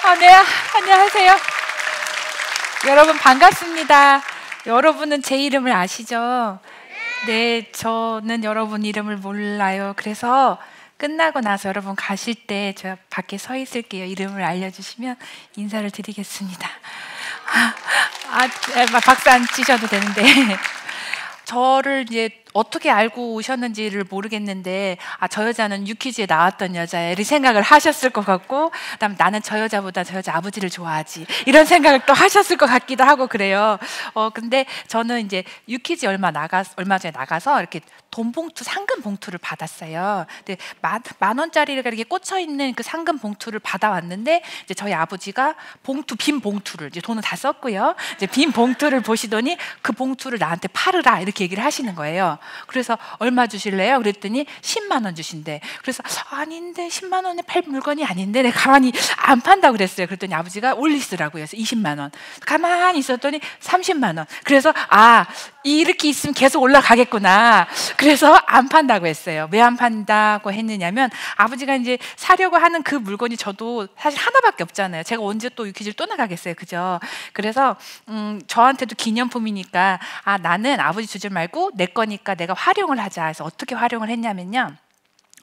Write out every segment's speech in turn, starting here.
안녕하세요. 네, 안녕하세요. 여러분 반갑습니다. 여러분은 제 이름을 아시죠? 네, 저는 여러분 이름을 몰라요. 그래서 끝나고 나서 여러분 가실 때 저 밖에 서 있을게요. 이름을 알려주시면 인사를 드리겠습니다. 박수 안 치셔도 되는데 저를 이제 어떻게 알고 오셨는지를 모르겠는데 저 여자는 유퀴즈에 나왔던 여자애를 생각을 하셨을 것 같고, 그다음 나는 저 여자보다 저 여자 아버지를 좋아하지 이런 생각을 또 하셨을 것 같기도 하고 그래요. 근데 저는 이제 유퀴즈 얼마 전에 나가서 이렇게 돈 봉투, 상금 봉투를 받았어요. 근데 만 원짜리가 이렇게 꽂혀 있는 그 상금 봉투를 받아왔는데 이제 저희 아버지가 빈 봉투를 이제 돈은 다 썼고요. 이제 빈 봉투를 보시더니 그 봉투를 나한테 팔으라 이렇게 얘기를 하시는 거예요. 그래서 얼마 주실래요? 그랬더니 10만 원 주신대. 그래서 아닌데 10만 원에 팔 물건이 아닌데 내가 가만히 안 판다고 그랬어요. 그랬더니 아버지가 올리시더라고요. 그래서 20만 원. 가만히 있었더니 30만 원. 그래서 이렇게 있으면 계속 올라가겠구나. 그래서 안 판다고 했어요. 왜 안 판다고 했느냐면 아버지가 이제 사려고 하는 그 물건이 저도 사실 하나밖에 없잖아요. 제가 언제 또 유퀴즈를 또 나가겠어요. 그죠? 그래서 저한테도 기념품이니까 나는 아버지 주지 말고 내 거니까 내가 활용을 하자 해서 어떻게 활용을 했냐면요.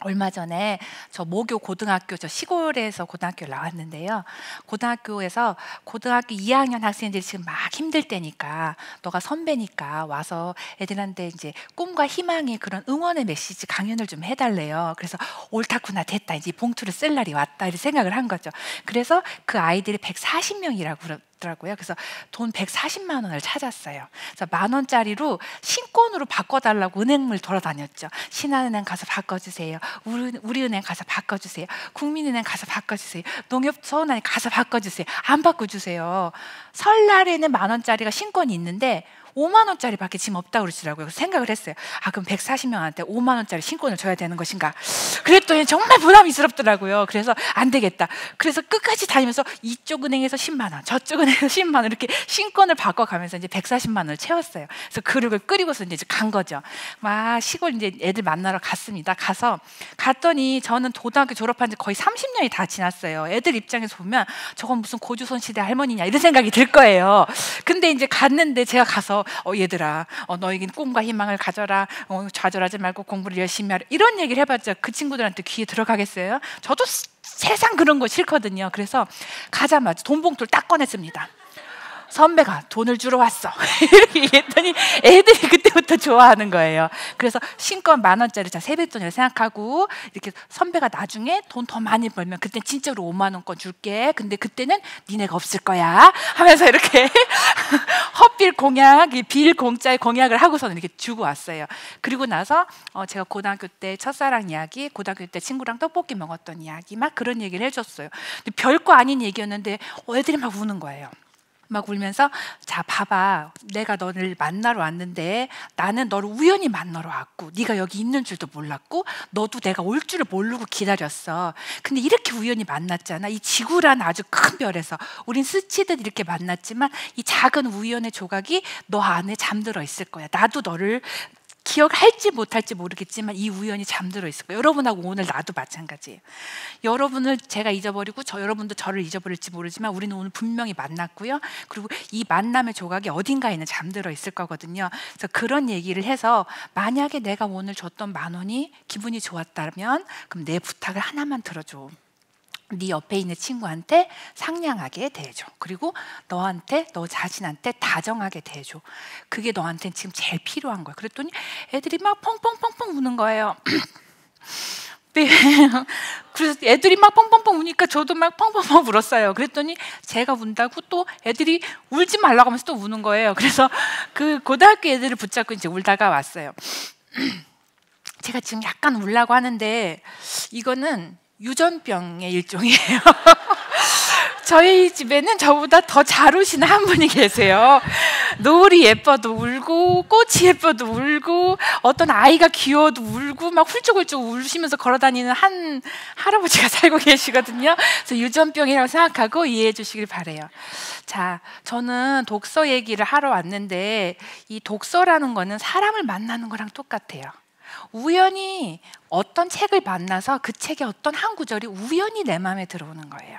얼마 전에 저 모교 고등학교, 저 시골에서 고등학교를 나왔는데요. 고등학교에서 고등학교 2학년 학생들이 지금 막 힘들 때니까 너가 선배니까 와서 애들한테 이제 꿈과 희망의 그런 응원의 메시지 강연을 좀 해달래요. 그래서 옳다구나, 됐다, 이제 봉투를 쓸 날이 왔다 이렇게 생각을 한 거죠. 그래서 그 아이들이 140명이라고 더라고요. 그래서 돈 140만 원을 찾았어요. 그래서 만 원짜리로 신권으로 바꿔달라고 은행을 돌아다녔죠. 신한은행 가서 바꿔주세요. 우리은행 가서 바꿔주세요. 국민은행 가서 바꿔주세요. 농협서은행 가서 바꿔주세요. 안 바꿔주세요. 설날에는 만 원짜리가 신권이 있는데 5만 원짜리밖에 지금 없다고 그러시더라고요. 그래서 생각을 했어요. 그럼 140명한테 5만 원짜리 신권을 줘야 되는 것인가? 그랬더니 정말 부담스럽더라고요. 그래서 안 되겠다. 그래서 끝까지 다니면서 이쪽 은행에서 10만 원, 저쪽 은행에서 10만 원 이렇게 신권을 바꿔가면서 이제 140만 원을 채웠어요. 그래서 그릇을 끓이고서 이제 간 거죠. 막 시골 이제 애들 만나러 갔습니다. 갔더니 저는 고등학교 졸업한 지 거의 30년이 다 지났어요. 애들 입장에서 보면 저건 무슨 고조선 시대 할머니냐 이런 생각이 들 거예요. 근데 이제 갔는데 제가 가서 얘들아, 너에겐 꿈과 희망을 가져라. 좌절하지 말고 공부를 열심히 하라. 이런 얘기를 해봤자 그 친구들한테 귀에 들어가겠어요? 저도 세상 그런 거 싫거든요. 그래서 가자마자 돈 봉투를 딱 꺼냈습니다. 선배가 돈을 주러 왔어. 이렇게 얘기했더니 애들이 그때부터 좋아하는 거예요. 그래서 신권 만 원짜리 세뱃돈이라고 생각하고 이렇게 선배가 나중에 돈 더 많이 벌면 그때 진짜로 5만 원권 줄게. 근데 그때는 니네가 없을 거야. 하면서 이렇게 헛빌 공약, 빌 공짜의 공약을 하고서는 이렇게 주고 왔어요. 그리고 나서 제가 고등학교 때 첫사랑 이야기, 고등학교 때 친구랑 떡볶이 먹었던 이야기 막 그런 얘기를 해줬어요. 근데 별거 아닌 얘기였는데 애들이 막 우는 거예요. 막 울면서 자 봐봐, 내가 너를 만나러 왔는데 나는 너를 우연히 만나러 왔고 네가 여기 있는 줄도 몰랐고 너도 내가 올 줄을 모르고 기다렸어. 근데 이렇게 우연히 만났잖아. 이 지구라는 아주 큰 별에서 우린 스치듯 이렇게 만났지만 이 작은 우연의 조각이 너 안에 잠들어 있을 거야. 나도 너를 기억할지 못할지 모르겠지만 이 우연이 잠들어 있을 거예요. 여러분하고 오늘 나도 마찬가지예요. 여러분을 제가 잊어버리고 여러분도 저를 잊어버릴지 모르지만 우리는 오늘 분명히 만났고요. 그리고 이 만남의 조각이 어딘가에는 잠들어 있을 거거든요. 그래서 그런 얘기를 해서 만약에 내가 오늘 줬던 만 원이 기분이 좋았다면 그럼 내 부탁을 하나만 들어줘. 네 옆에 있는 친구한테 상냥하게 대해줘. 그리고 너한테, 너 자신한테 다정하게 대해줘. 그게 너한테는 지금 제일 필요한 거야. 그랬더니 애들이 막 펑펑펑펑 우는 거예요. 네. 그래서 애들이 막 펑펑펑 우니까 저도 막 펑펑펑 울었어요. 그랬더니 제가 운다고 또 애들이 울지 말라고 하면서 또 우는 거예요. 그래서 그 고등학교 애들을 붙잡고 이제 울다가 왔어요. 제가 지금 약간 울라고 하는데 이거는 유전병의 일종이에요. 저희 집에는 저보다 더 잘 우시는 한 분이 계세요. 노을이 예뻐도 울고 꽃이 예뻐도 울고 어떤 아이가 귀여워도 울고 막 훌쩍훌쩍 울시면서 걸어다니는 한 할아버지가 살고 계시거든요. 그래서 유전병이라고 생각하고 이해해 주시길 바래요. 자, 저는 독서 얘기를 하러 왔는데 이 독서라는 거는 사람을 만나는 거랑 똑같아요. 우연히 어떤 책을 만나서 그 책의 어떤 한 구절이 우연히 내 마음에 들어오는 거예요.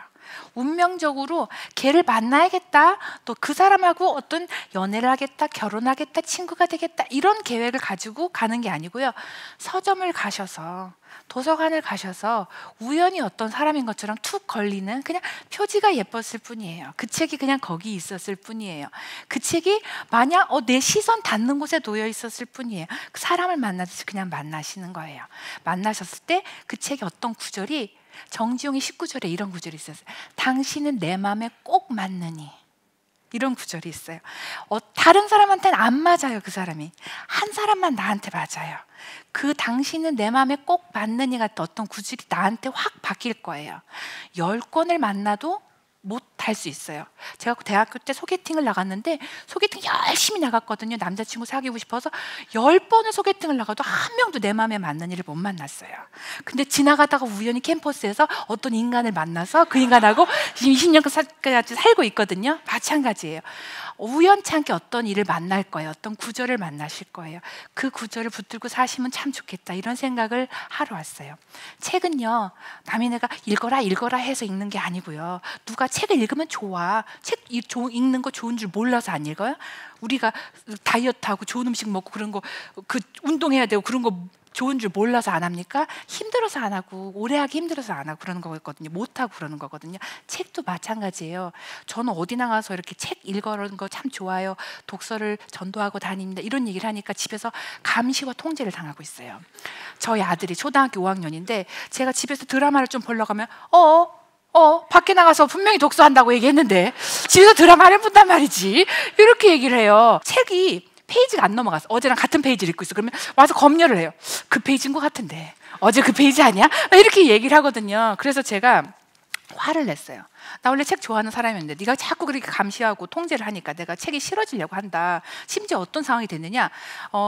운명적으로 걔를 만나야겠다, 또 그 사람하고 어떤 연애를 하겠다, 결혼하겠다, 친구가 되겠다, 이런 계획을 가지고 가는 게 아니고요. 서점을 가셔서, 도서관을 가셔서 우연히 어떤 사람인 것처럼 툭 걸리는, 그냥 표지가 예뻤을 뿐이에요. 그 책이 그냥 거기 있었을 뿐이에요. 그 책이 만약 내 시선 닿는 곳에 놓여 있었을 뿐이에요. 그 사람을 만나듯이 그냥 만나시는 거예요. 만나셨을 때 그 책의 어떤 구절이, 정지용이 19절에 이런 구절이 있었어요. 당신은 내 마음에 꼭 맞느니, 이런 구절이 있어요. 다른 사람한테는 안 맞아요. 그 사람이 한 사람만 나한테 맞아요. 그 당신은 내 마음에 꼭 맞느니 같은 어떤 구절이 나한테 확 박힐 거예요. 10권을 만나도 못 할 수 있어요. 제가 대학교 때 소개팅을 나갔는데, 소개팅 열심히 나갔거든요. 남자친구 사귀고 싶어서 10번을 소개팅을 나가도 한 명도 내 마음에 맞는 이를 못 만났어요. 근데 지나가다가 우연히 캠퍼스에서 어떤 인간을 만나서 그 인간하고 20년까지 살고 있거든요. 마찬가지예요. 우연치 않게 어떤 일을 만날 거예요. 어떤 구절을 만나실 거예요. 그 구절을 붙들고 사시면 참 좋겠다, 이런 생각을 하러 왔어요. 책은요, 남이 내가 읽어라 해서 읽는 게 아니고요. 누가 책을 읽으면 좋아. 책 읽는 거 좋은 줄 몰라서 안 읽어요? 우리가 다이어트하고 좋은 음식 먹고 그런 거, 그 운동해야 되고 그런 거 좋은 줄 몰라서 안 합니까? 힘들어서 안 하고, 오래 하기 힘들어서 안 하고 그러는 거거든요. 못 하고 그러는 거거든요. 책도 마찬가지예요. 저는 어디 나가서 이렇게 책 읽어는 거 참 좋아요. 독서를 전도하고 다닙니다. 이런 얘기를 하니까 집에서 감시와 통제를 당하고 있어요. 저희 아들이 초등학교 5학년인데 제가 집에서 드라마를 좀 보려고 하면 밖에 나가서 분명히 독서한다고 얘기했는데 집에서 드라마를 본단 말이지, 이렇게 얘기를 해요. 책이 페이지가 안 넘어갔어. 어제랑 같은 페이지를 읽고 있어. 그러면 와서 검열을 해요. 그 페이지인 것 같은데 어제 그 페이지 아니야? 이렇게 얘기를 하거든요. 그래서 제가 화를 냈어요. 나 원래 책 좋아하는 사람이었는데 네가 자꾸 그렇게 감시하고 통제를 하니까 내가 책이 싫어지려고 한다. 심지어 어떤 상황이 됐느냐,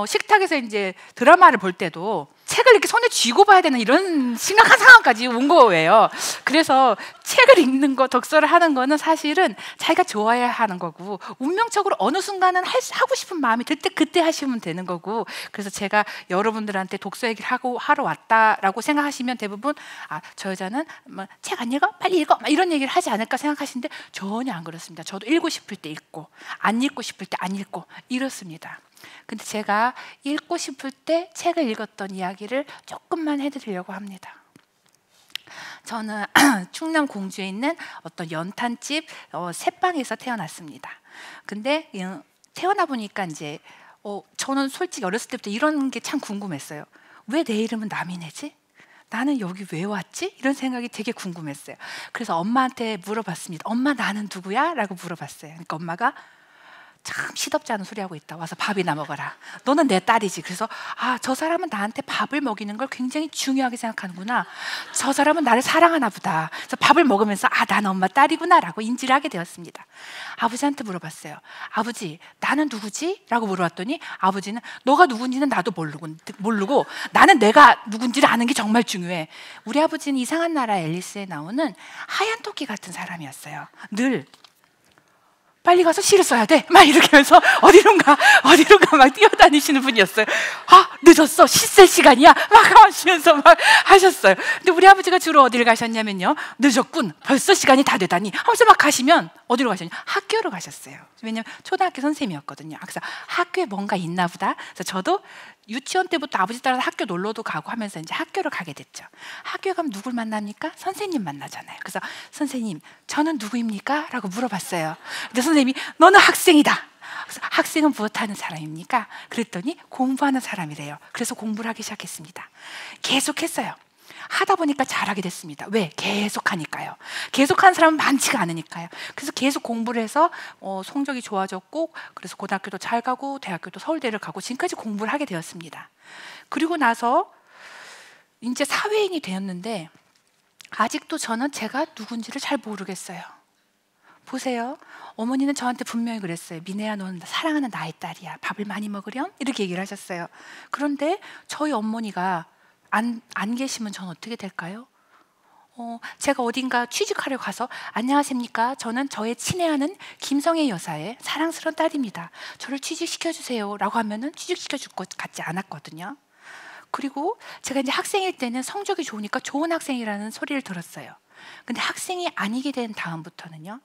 식탁에서 이제 드라마를 볼 때도 책을 이렇게 손에 쥐고 봐야 되는 이런 심각한 상황까지 온 거예요. 그래서 책을 읽는 거, 독서를 하는 거는 사실은 자기가 좋아해야 하는 거고, 운명적으로 어느 순간은 하고 싶은 마음이 들 때 그때 하시면 되는 거고. 그래서 제가 여러분들한테 독서 얘기를 하러 왔다라고 생각하시면 대부분 저 여자는 책 안 읽어? 빨리 읽어! 이런 얘기를 하지 않을까 생각하시는데 전혀 안 그렇습니다. 저도 읽고 싶을 때 읽고, 안 읽고 싶을 때 안 읽고, 이렇습니다. 근데 제가 읽고 싶을 때 책을 읽었던 이야기를 조금만 해드리려고 합니다. 저는 충남 공주에 있는 어떤 연탄집 새방에서 태어났습니다. 근데 태어나 보니까 이제 저는 솔직히 어렸을 때부터 이런 게 참 궁금했어요. 왜 내 이름은 남이네지? 나는 여기 왜 왔지? 이런 생각이 되게 궁금했어요. 그래서 엄마한테 물어봤습니다. 엄마, 나는 누구야? 라고 물어봤어요. 그러니까 엄마가 참 시덥지 않은 소리 하고 있다. 와서 밥이나 먹어라. 너는 내 딸이지. 그래서 저 사람은 나한테 밥을 먹이는 걸 굉장히 중요하게 생각하는구나. 저 사람은 나를 사랑하나 보다. 그래서 밥을 먹으면서 나는 엄마 딸이구나 라고 인지를 하게 되었습니다. 아버지한테 물어봤어요. 아버지, 나는 누구지? 라고 물어봤더니 아버지는 너가 누군지는 나도 모르고 나는 내가 누군지를 아는 게 정말 중요해. 우리 아버지는 이상한 나라 앨리스에 나오는 하얀 토끼 같은 사람이었어요. 늘 빨리 가서 시를 써야 돼. 막 이렇게 하면서 어디론가 막 뛰어다니시는 분이었어요. 늦었어. 시 쓸 시간이야. 막 하시면서 막 하셨어요. 근데 우리 아버지가 주로 어디를 가셨냐면요. 늦었군. 벌써 시간이 다 되다니. 하면서 막 가시면 어디로 가셨냐? 학교로 가셨어요. 왜냐면 초등학교 선생님이었거든요. 그래서 학교에 뭔가 있나 보다. 그래서 저도 유치원 때부터 아버지 따라서 학교 놀러도 가고 하면서 이제 학교를 가게 됐죠. 학교에 가면 누굴 만납니까? 선생님 만나잖아요. 그래서 선생님, 저는 누구입니까? 라고 물어봤어요. 근데 선생님이 너는 학생이다. 그래서 학생은 무엇하는 사람입니까? 그랬더니 공부하는 사람이래요. 그래서 공부를 하기 시작했습니다. 계속했어요. 하다 보니까 잘하게 됐습니다. 왜? 계속하니까요. 계속하는 사람은 많지가 않으니까요. 그래서 계속 공부를 해서 성적이 좋아졌고, 그래서 고등학교도 잘 가고 대학교도 서울대를 가고 지금까지 공부를 하게 되었습니다. 그리고 나서 이제 사회인이 되었는데 아직도 저는 제가 누군지를 잘 모르겠어요. 보세요. 어머니는 저한테 분명히 그랬어요. 미네야, 너는 사랑하는 나의 딸이야. 밥을 많이 먹으렴? 이렇게 얘기를 하셨어요. 그런데 저희 어머니가 안 계시면 전 어떻게 될까요? 제가 어딘가 취직하러 가서 안녕하십니까? 저는 저의 친애하는 김성애 여사의 사랑스러운 딸입니다. 저를 취직시켜주세요 라고 하면은 취직시켜줄 것 같지 않았거든요. 그리고 제가 이제 학생일 때는 성적이 좋으니까 좋은 학생이라는 소리를 들었어요. 근데 학생이 아니게 된 다음부터는요,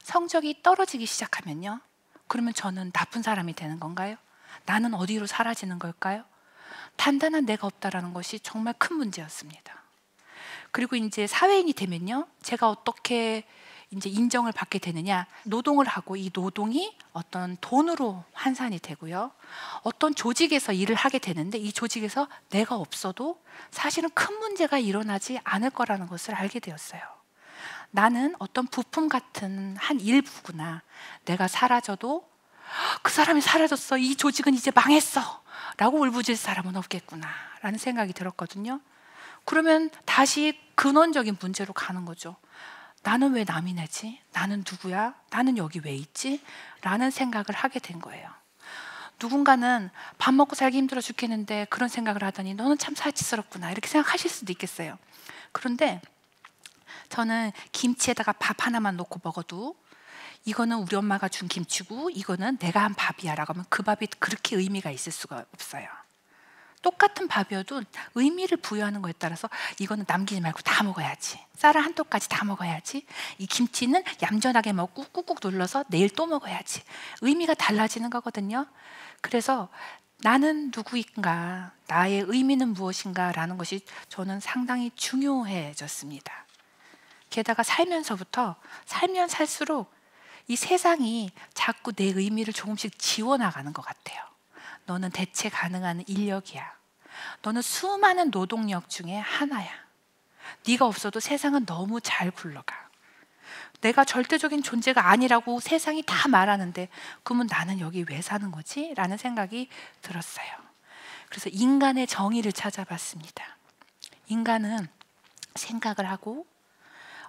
성적이 떨어지기 시작하면요, 그러면 저는 나쁜 사람이 되는 건가요? 나는 어디로 사라지는 걸까요? 단단한 내가 없다라는 것이 정말 큰 문제였습니다. 그리고 이제 사회인이 되면요, 제가 어떻게 이제 인정을 받게 되느냐, 노동을 하고 이 노동이 어떤 돈으로 환산이 되고요, 어떤 조직에서 일을 하게 되는데 이 조직에서 내가 없어도 사실은 큰 문제가 일어나지 않을 거라는 것을 알게 되었어요. 나는 어떤 부품 같은 한 일부구나. 내가 사라져도 그 사람이 사라졌어, 이 조직은 이제 망했어 라고 울부짖을 사람은 없겠구나 라는 생각이 들었거든요. 그러면 다시 근원적인 문제로 가는 거죠. 나는 왜 남이 내지? 나는 누구야? 나는 여기 왜 있지? 라는 생각을 하게 된 거예요. 누군가는 밥 먹고 살기 힘들어 죽겠는데 그런 생각을 하더니 너는 참 사치스럽구나 이렇게 생각하실 수도 있겠어요. 그런데 저는 김치에다가 밥 하나만 넣고 먹어도 이거는 우리 엄마가 준 김치고 이거는 내가 한 밥이야 라고 하면 그 밥이 그렇게 의미가 있을 수가 없어요. 똑같은 밥이어도 의미를 부여하는 거에 따라서 이거는 남기지 말고 다 먹어야지, 쌀을 한 톨까지 다 먹어야지, 이 김치는 얌전하게 먹고 꾹꾹 눌러서 내일 또 먹어야지, 의미가 달라지는 거거든요. 그래서 나는 누구인가, 나의 의미는 무엇인가 라는 것이 저는 상당히 중요해졌습니다. 게다가 살면서부터 살면 살수록 이 세상이 자꾸 내 의미를 조금씩 지워나가는 것 같아요. 너는 대체 가능한 인력이야. 너는 수많은 노동력 중에 하나야. 네가 없어도 세상은 너무 잘 굴러가. 내가 절대적인 존재가 아니라고 세상이 다 말하는데 그러면 나는 여기 왜 사는 거지? 라는 생각이 들었어요. 그래서 인간의 정의를 찾아봤습니다. 인간은 생각을 하고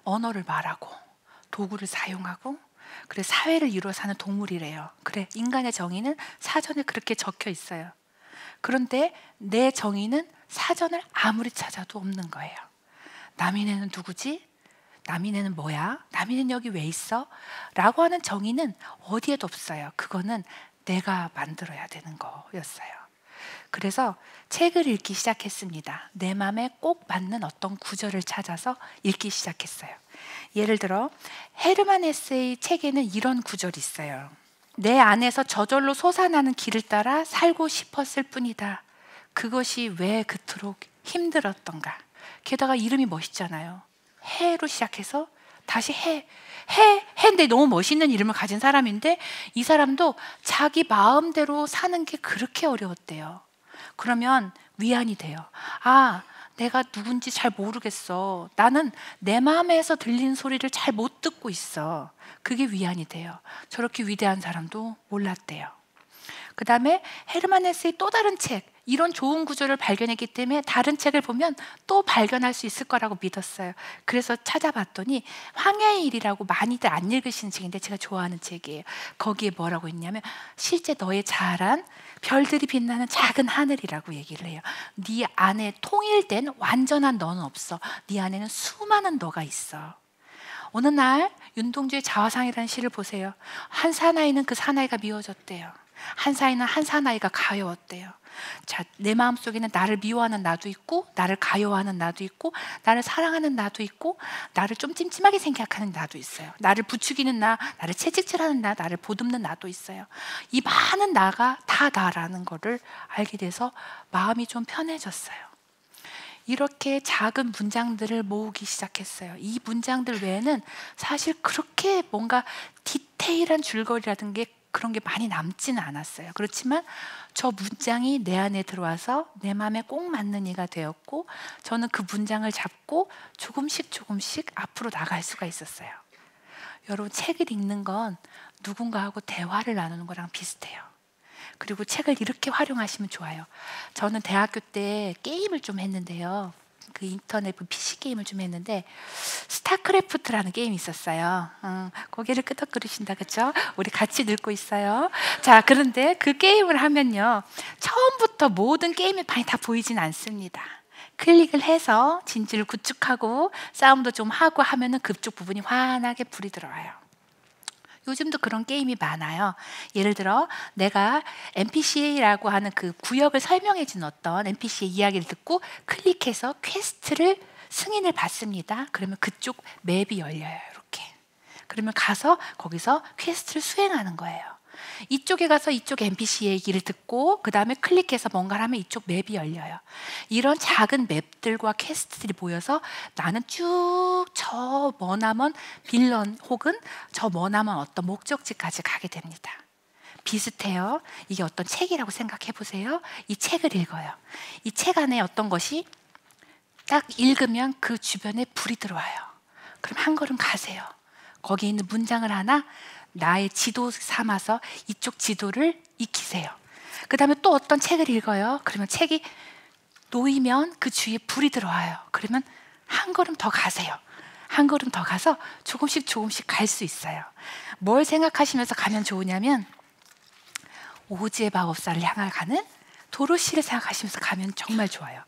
언어를 말하고 도구를 사용하고 그래 사회를 이루어 사는 동물이래요. 그래, 인간의 정의는 사전에 그렇게 적혀 있어요. 그런데 내 정의는 사전을 아무리 찾아도 없는 거예요. 남인애는 누구지? 남인애는 뭐야? 남인애는 여기 왜 있어? 라고 하는 정의는 어디에도 없어요. 그거는 내가 만들어야 되는 거였어요. 그래서 책을 읽기 시작했습니다. 내 마음에 꼭 맞는 어떤 구절을 찾아서 읽기 시작했어요. 예를 들어 헤르만 헤세의 책에는 이런 구절이 있어요. 내 안에서 저절로 솟아나는 길을 따라 살고 싶었을 뿐이다. 그것이 왜 그토록 힘들었던가. 게다가 이름이 멋있잖아요. 해로 시작해서 다시 해인데 너무 멋있는 이름을 가진 사람인데 이 사람도 자기 마음대로 사는 게 그렇게 어려웠대요. 그러면 위안이 돼요. 아, 내가 누군지 잘 모르겠어. 나는 내 마음에서 들리는 소리를 잘 못 듣고 있어. 그게 위안이 돼요. 저렇게 위대한 사람도 몰랐대요. 그 다음에 헤르만 헤세의 또 다른 책, 이런 좋은 구조를 발견했기 때문에 다른 책을 보면 또 발견할 수 있을 거라고 믿었어요. 그래서 찾아봤더니 황야의 일이라고 많이들 안 읽으시는 책인데 제가 좋아하는 책이에요. 거기에 뭐라고 있냐면 실제 너의 자아란 별들이 빛나는 작은 하늘이라고 얘기를 해요. 네 안에 통일된 완전한 너는 없어. 네 안에는 수많은 너가 있어. 어느 날 윤동주의 자화상이라는 시를 보세요. 한 사나이는 그 사나이가 미워졌대요. 한 사나이는 한 사나이가 가여웠대요. 자, 내 마음속에는 나를 미워하는 나도 있고 나를 가여워하는 나도 있고 나를 사랑하는 나도 있고 나를 좀 찜찜하게 생각하는 나도 있어요. 나를 부추기는 나, 나를 채찍질하는 나, 나를 보듬는 나도 있어요. 이 많은 나가 다 나라는 거를 알게 돼서 마음이 좀 편해졌어요. 이렇게 작은 문장들을 모으기 시작했어요. 이 문장들 외에는 사실 그렇게 뭔가 디테일한 줄거리라든 게 그런 게 많이 남지는 않았어요. 그렇지만 저 문장이 내 안에 들어와서 내 마음에 꼭 맞는 이가 되었고 저는 그 문장을 잡고 조금씩 조금씩 앞으로 나갈 수가 있었어요. 여러분, 책을 읽는 건 누군가하고 대화를 나누는 거랑 비슷해요. 그리고 책을 이렇게 활용하시면 좋아요. 저는 대학교 때 게임을 좀 했는데요. 그 인터넷 PC 게임을 좀 했는데 스타크래프트라는 게임이 있었어요. 고개를 끄덕거리신다, 그렇죠? 우리 같이 늙고 있어요. 자, 그런데 그 게임을 하면요, 처음부터 모든 게임의 판이 다 보이진 않습니다. 클릭을 해서 진지를 구축하고 싸움도 좀 하고 하면은 그쪽 부분이 환하게 불이 들어와요. 요즘도 그런 게임이 많아요. 예를 들어 내가 NPC라고 하는 그 구역을 설명해 준 어떤 NPC의 이야기를 듣고 클릭해서 퀘스트를 승인을 받습니다. 그러면 그쪽 맵이 열려요. 이렇게. 그러면 가서 거기서 퀘스트를 수행하는 거예요. 이쪽에 가서 이쪽 NPC 얘기를 듣고 그 다음에 클릭해서 뭔가를 하면 이쪽 맵이 열려요. 이런 작은 맵들과 퀘스트들이 모여서 나는 쭉 저 머나먼 빌런 혹은 저 머나먼 어떤 목적지까지 가게 됩니다. 비슷해요. 이게 어떤 책이라고 생각해 보세요. 이 책을 읽어요. 이 책 안에 어떤 것이 딱 읽으면 그 주변에 불이 들어와요. 그럼 한 걸음 가세요. 거기에 있는 문장을 하나 나의 지도 삼아서 이쪽 지도를 익히세요. 그 다음에 또 어떤 책을 읽어요. 그러면 책이 놓이면 그 주위에 불이 들어와요. 그러면 한 걸음 더 가세요. 한 걸음 더 가서 조금씩 조금씩 갈 수 있어요. 뭘 생각하시면서 가면 좋으냐면 오즈의 마법사를 향해 가는 도로시를 생각하시면서 가면 정말 좋아요.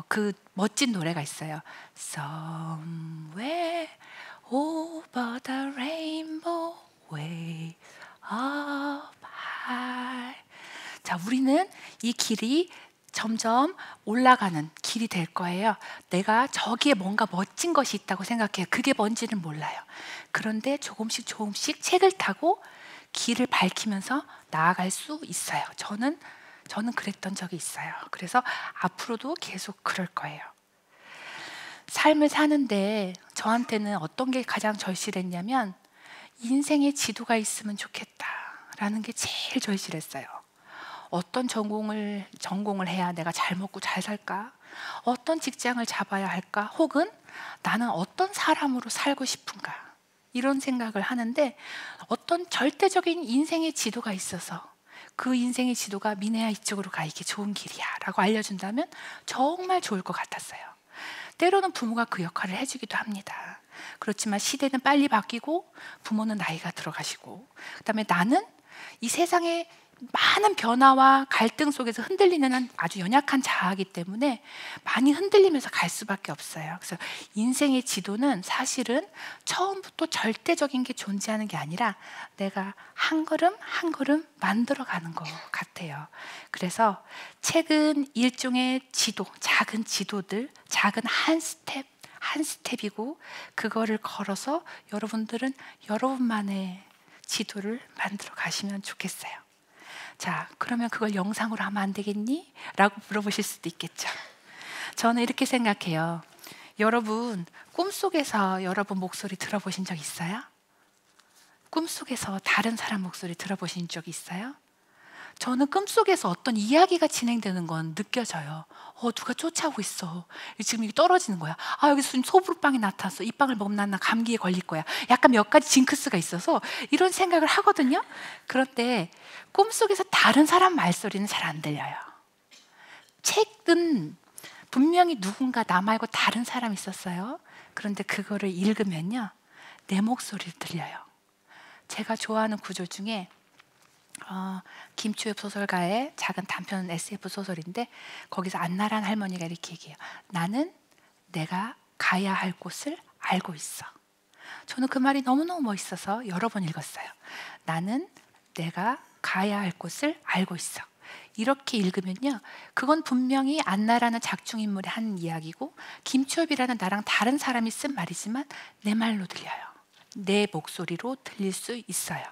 그 멋진 노래가 있어요. Somewhere over the rainbow way up high. 자, 우리는 이 길이 점점 올라가는 길이 될 거예요. 내가 저기에 뭔가 멋진 것이 있다고 생각해요. 그게 뭔지는 몰라요. 그런데 조금씩 조금씩 책을 타고 길을 밝히면서 나아갈 수 있어요. 저는 그랬던 적이 있어요. 그래서 앞으로도 계속 그럴 거예요. 삶을 사는데 저한테는 어떤 게 가장 절실했냐면 인생의 지도가 있으면 좋겠다라는 게 제일 절실했어요. 어떤 전공을 해야 내가 잘 먹고 잘 살까? 어떤 직장을 잡아야 할까? 혹은 나는 어떤 사람으로 살고 싶은가? 이런 생각을 하는데 어떤 절대적인 인생의 지도가 있어서 그 인생의 지도가 미네야 이쪽으로 가, 이게 좋은 길이야 라고 알려준다면 정말 좋을 것 같았어요. 때로는 부모가 그 역할을 해주기도 합니다. 그렇지만 시대는 빨리 바뀌고 부모는 나이가 들어가시고 그다음에 나는 이 세상의 많은 변화와 갈등 속에서 흔들리는 아주 연약한 자아이기 때문에 많이 흔들리면서 갈 수밖에 없어요. 그래서 인생의 지도는 사실은 처음부터 절대적인 게 존재하는 게 아니라 내가 한 걸음 한 걸음 만들어가는 것 같아요. 그래서 책은 일종의 지도, 작은 지도들, 작은 한 스텝이고 그거를 걸어서 여러분들은 여러분만의 지도를 만들어 가시면 좋겠어요. 자, 그러면 그걸 영상으로 하면 안 되겠니? 라고 물어보실 수도 있겠죠. 저는 이렇게 생각해요. 여러분, 꿈속에서 여러분 목소리 들어보신 적 있어요? 꿈속에서 다른 사람 목소리 들어보신 적 있어요? 저는 꿈속에서 어떤 이야기가 진행되는 건 느껴져요. 누가 쫓아오고 있어. 지금 이게 떨어지는 거야. 여기서 지금 소불빵이 나타났어. 이 빵을 먹으면 나 감기에 걸릴 거야. 약간 몇 가지 징크스가 있어서 이런 생각을 하거든요. 그런데 꿈속에서 다른 사람 말소리는 잘 안 들려요. 책은 분명히 누군가 나 말고 다른 사람이 있었어요. 그런데 그거를 읽으면요, 내 목소리를 들려요. 제가 좋아하는 구조 중에 김초엽 소설가의 작은 단편 SF 소설인데 거기서 안나란 할머니가 이렇게 얘기해요. 나는 내가 가야 할 곳을 알고 있어. 저는 그 말이 너무너무 멋있어서 여러 번 읽었어요. 나는 내가 가야 할 곳을 알고 있어. 이렇게 읽으면요, 그건 분명히 안나라는 작중인물이 한 이야기고 김초엽이라는 나랑 다른 사람이 쓴 말이지만 내 말로 들려요. 내 목소리로 들릴 수 있어요.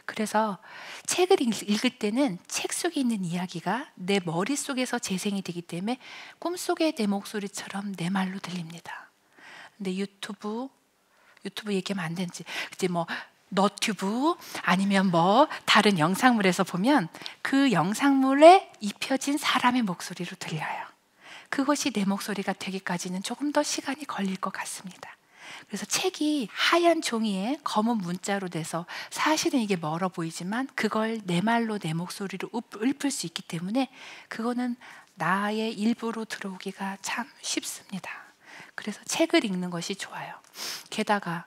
그래서 책을 읽을 때는 책 속에 있는 이야기가 내 머릿속에서 재생이 되기 때문에 꿈속의 내 목소리처럼 내 말로 들립니다. 근데 유튜브 얘기하면 안 되는지, 이제 뭐 너튜브 아니면 뭐 다른 영상물에서 보면 그 영상물에 입혀진 사람의 목소리로 들려요. 그것이 내 목소리가 되기까지는 조금 더 시간이 걸릴 것 같습니다. 그래서 책이 하얀 종이에 검은 문자로 돼서 사실은 이게 멀어 보이지만 그걸 내 말로 내 목소리로 읊을 수 있기 때문에 그거는 나의 일부로 들어오기가 참 쉽습니다. 그래서 책을 읽는 것이 좋아요. 게다가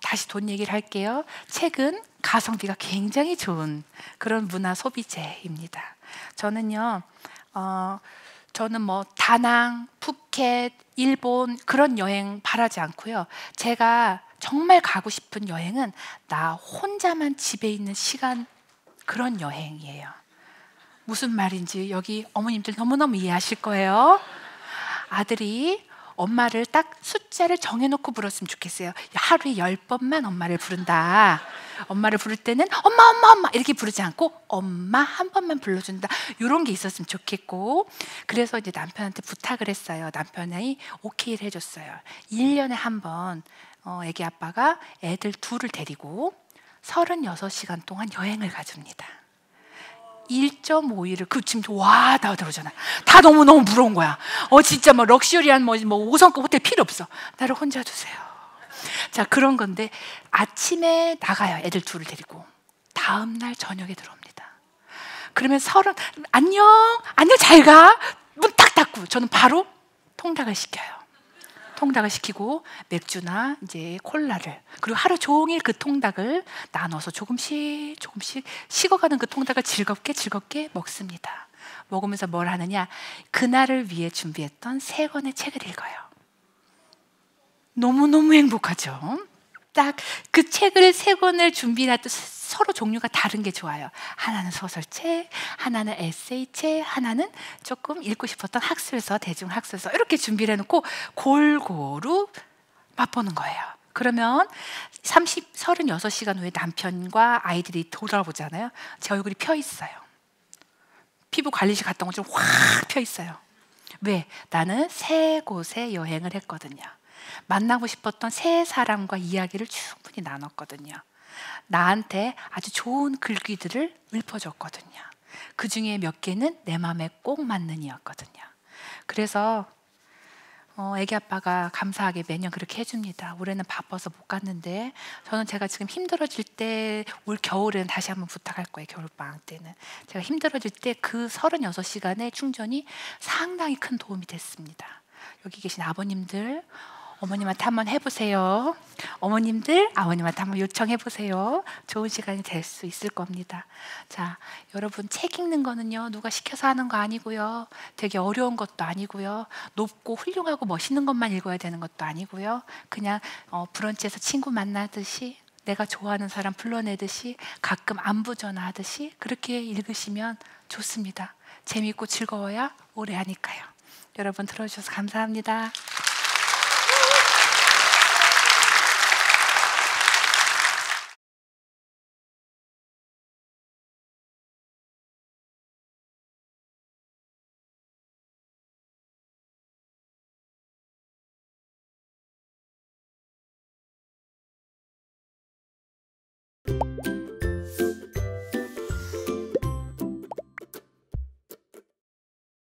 다시 돈 얘기를 할게요. 책은 가성비가 굉장히 좋은 그런 문화 소비재입니다. 저는 뭐 다낭, 푸켓, 일본 그런 여행 바라지 않고요. 제가 정말 가고 싶은 여행은 나 혼자만 집에 있는 시간, 그런 여행이에요. 무슨 말인지 여기 어머님들 너무너무 이해하실 거예요. 아들이 엄마를 딱 숫자를 정해놓고 불렀으면 좋겠어요. 하루에 10번만 엄마를 부른다. 엄마를 부를 때는 엄마 엄마 엄마 이렇게 부르지 않고 엄마 한 번만 불러준다. 이런 게 있었으면 좋겠고, 그래서 이제 남편한테 부탁을 했어요. 남편이 오케이를 해줬어요. 1년에 한 번 애기 아빠가 애들 둘을 데리고 36시간 동안 여행을 가줍니다. 1.5일을 그 지금 와 나 그러잖아. 다 너무너무 부러운 거야. 진짜 뭐 럭셔리한 뭐 5성급 호텔 필요 없어. 나를 혼자 두세요. 자, 그런 건데 아침에 나가요. 애들 둘을 데리고. 다음 날 저녁에 들어옵니다. 그러면 안녕 잘 가. 문 딱 닫고 저는 바로 통닭을 시켜요. 통닭을 시키고 맥주나 이제 콜라를, 그리고 하루 종일 그 통닭을 나눠서 조금씩 식어가는 그 통닭을 즐겁게 먹습니다. 먹으면서 뭘 하느냐, 그날을 위해 준비했던 3권의 책을 읽어요. 너무너무 행복하죠. 딱 그 책을 3권을 준비할 때 서로 종류가 다른 게 좋아요. 하나는 소설책, 하나는 에세이책, 하나는 조금 읽고 싶었던 학술서, 대중학술서, 이렇게 준비를 해놓고 골고루 맛보는 거예요. 그러면 36시간 후에 남편과 아이들이 돌아보잖아요. 제 얼굴이 펴 있어요. 피부 관리실 갔던 것처럼 확 펴 있어요. 왜? 나는 3곳에 여행을 했거든요. 만나고 싶었던 3사람과 이야기를 충분히 나눴거든요. 나한테 아주 좋은 글귀들을 읊어줬거든요. 그 중에 몇 개는 내 마음에 꼭 맞는 이였거든요. 그래서 애기 아빠가 감사하게 매년 그렇게 해줍니다. 올해는 바빠서 못 갔는데, 저는 제가 지금 힘들어질 때, 올 겨울에는 다시 한번 부탁할 거예요. 겨울방학 때는 제가 힘들어질 때 그 36시간의 충전이 상당히 큰 도움이 됐습니다. 여기 계신 아버님들, 어머님한테 한번 해보세요. 어머님들, 아버님한테 한번 요청해보세요. 좋은 시간이 될 수 있을 겁니다. 자, 여러분, 책 읽는 거는요, 누가 시켜서 하는 거 아니고요, 되게 어려운 것도 아니고요, 높고 훌륭하고 멋있는 것만 읽어야 되는 것도 아니고요, 그냥 브런치에서 친구 만나듯이, 내가 좋아하는 사람 불러내듯이, 가끔 안부 전화하듯이 그렇게 읽으시면 좋습니다. 재미있고 즐거워야 오래 하니까요. 여러분, 들어주셔서 감사합니다.